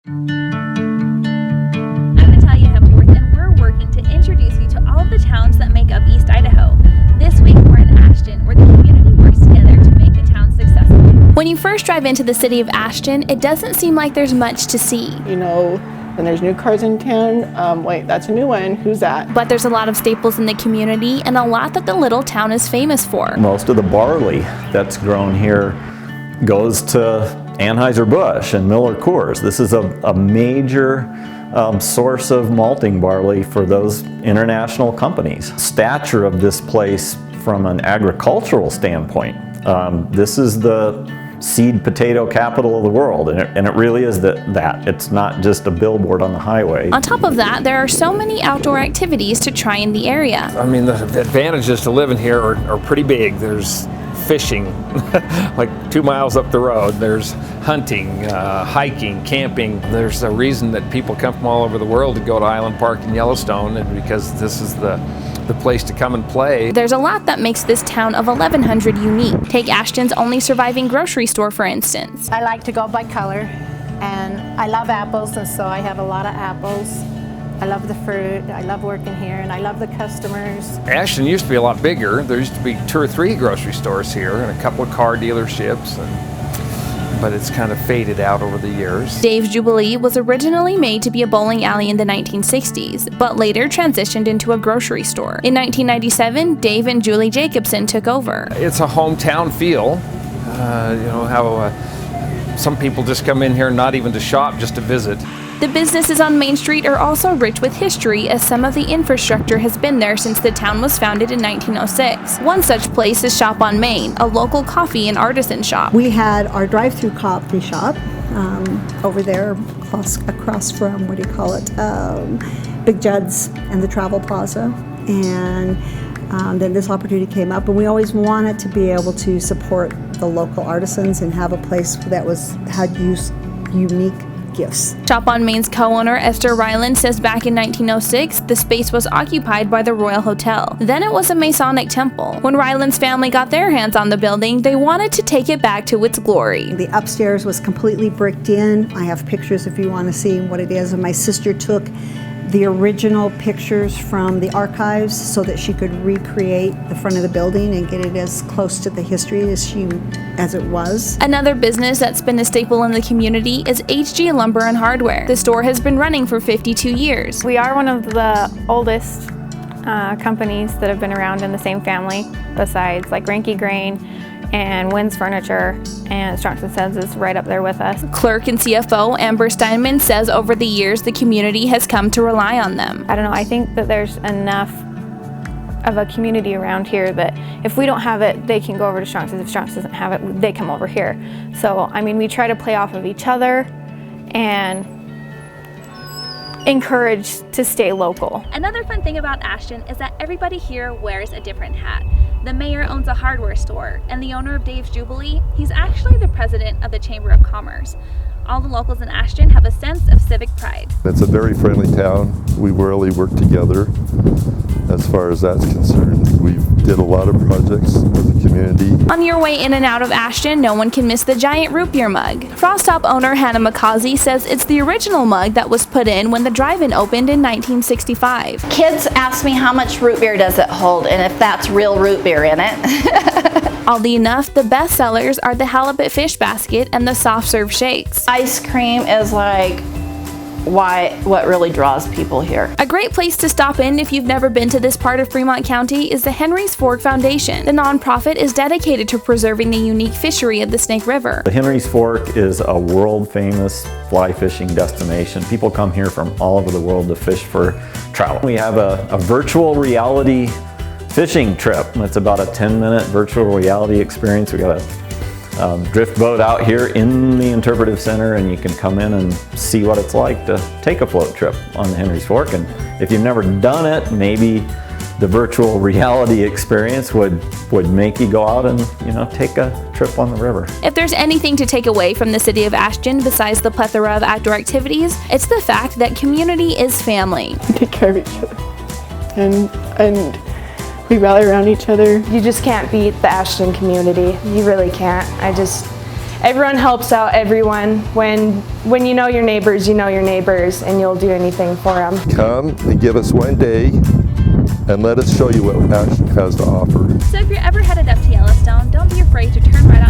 I'm Natalia Hepworth, and we're working to introduce you to all of the towns that make up East Idaho. This week we're in Ashton, where the community works together to make the town successful. When you first drive into the city of Ashton, it doesn't seem like there's much to see. You know, when there's new cars in town, wait, that's a new one, who's that? But there's a lot of staples in the community and a lot that the little town is famous for. Most of the barley that's grown here goes to Anheuser-Busch and Miller Coors. This is a major source of malting barley for those international companies. Stature of this place from an agricultural standpoint, this is the seed potato capital of the world, and it really is that. It's not just a billboard on the highway. On top of that, there are so many outdoor activities to try in the area. I mean, the advantages to living here are pretty big. There's fishing, like 2 miles up the road. There's hunting, hiking, camping. There's a reason that people come from all over the world to go to Island Park in Yellowstone, and because this is the place to come and play. There's a lot that makes this town of 1,100 unique. Take Ashton's only surviving grocery store, for instance. I like to go by color, and I love apples, and so I have a lot of apples. I love the fruit, I love working here, and I love the customers. Ashton used to be a lot bigger. There used to be 2 or 3 grocery stores here and a couple of car dealerships, but it's kind of faded out over the years. Dave's Jubilee was originally made to be a bowling alley in the 1960s, but later transitioned into a grocery store. In 1997, Dave and Julie Jacobson took over. It's a hometown feel. You know how some people just come in here not even to shop, just to visit. The businesses on Main Street are also rich with history, as some of the infrastructure has been there since the town was founded in 1906. One such place is Shop on Main, a local coffee and artisan shop. We had our drive-through coffee shop over there across from, Big Judd's and the Travel Plaza. And then this opportunity came up, and we always wanted to be able to support the local artisans and have a place that had unique gifts. Shop on Main's co-owner Esther Ryland says back in 1906, the space was occupied by the Royal Hotel. Then it was a Masonic temple. When Ryland's family got their hands on the building, they wanted to take it back to its glory. The upstairs was completely bricked in. I have pictures if you want to see what it is, and my sister took the original pictures from the archives so that she could recreate the front of the building and get it as close to the history as it was. Another business that's been a staple in the community is HG Lumber and Hardware. The store has been running for 52 years. We are one of the oldest companies that have been around in the same family, besides like Ranke Grain and Wynn's Furniture, and Strong Sons is right up there with us. Clerk and CFO Amber Steinman says over the years the community has come to rely on them. I don't know, I think that there's enough of a community around here that if we don't have it, they can go over to Strong Sons. If Strong Sons doesn't have it, they come over here. So, I mean, we try to play off of each other and encourage to stay local. Another fun thing about Ashton is that everybody here wears a different hat. The mayor owns a hardware store, and the owner of Dave's Jubilee, he's actually the president of the Chamber of Commerce. All the locals in Ashton have a sense of civic pride. It's a very friendly town. We really work together as far as that's concerned. We did a lot of projects with the community. On your way in and out of Ashton, no one can miss the giant root beer mug. Frostop owner Hannah McCausey says it's the original mug that was put in when the drive-in opened in 1965. Kids ask me how much root beer does it hold and if that's real root beer in it. Oddly enough, the best sellers are the halibut fish basket and the soft serve shakes. Ice cream is like what really draws people here. A great place to stop in if you've never been to this part of Fremont County is the Henry's Fork Foundation. The nonprofit is dedicated to preserving the unique fishery of the Snake River. The Henry's Fork is a world-famous fly fishing destination. People come here from all over the world to fish for trout. We have a virtual reality fishing trip. It's about a 10-minute virtual reality experience. We got a drift boat out here in the interpretive center, and you can come in and see what it's like to take a float trip on the Henry's Fork. And if you've never done it, maybe the virtual reality experience would make you go out and take a trip on the river. If there's anything to take away from the city of Ashton besides the plethora of outdoor activities, it's the fact that community is family. We take care of each other, and we rally around each other. You just can't beat the Ashton community. You really can't. everyone helps out everyone. When you know your neighbors, and you'll do anything for them. Come and give us one day and let us show you what Ashton has to offer. So if you're ever headed up to Yellowstone, don't be afraid to turn right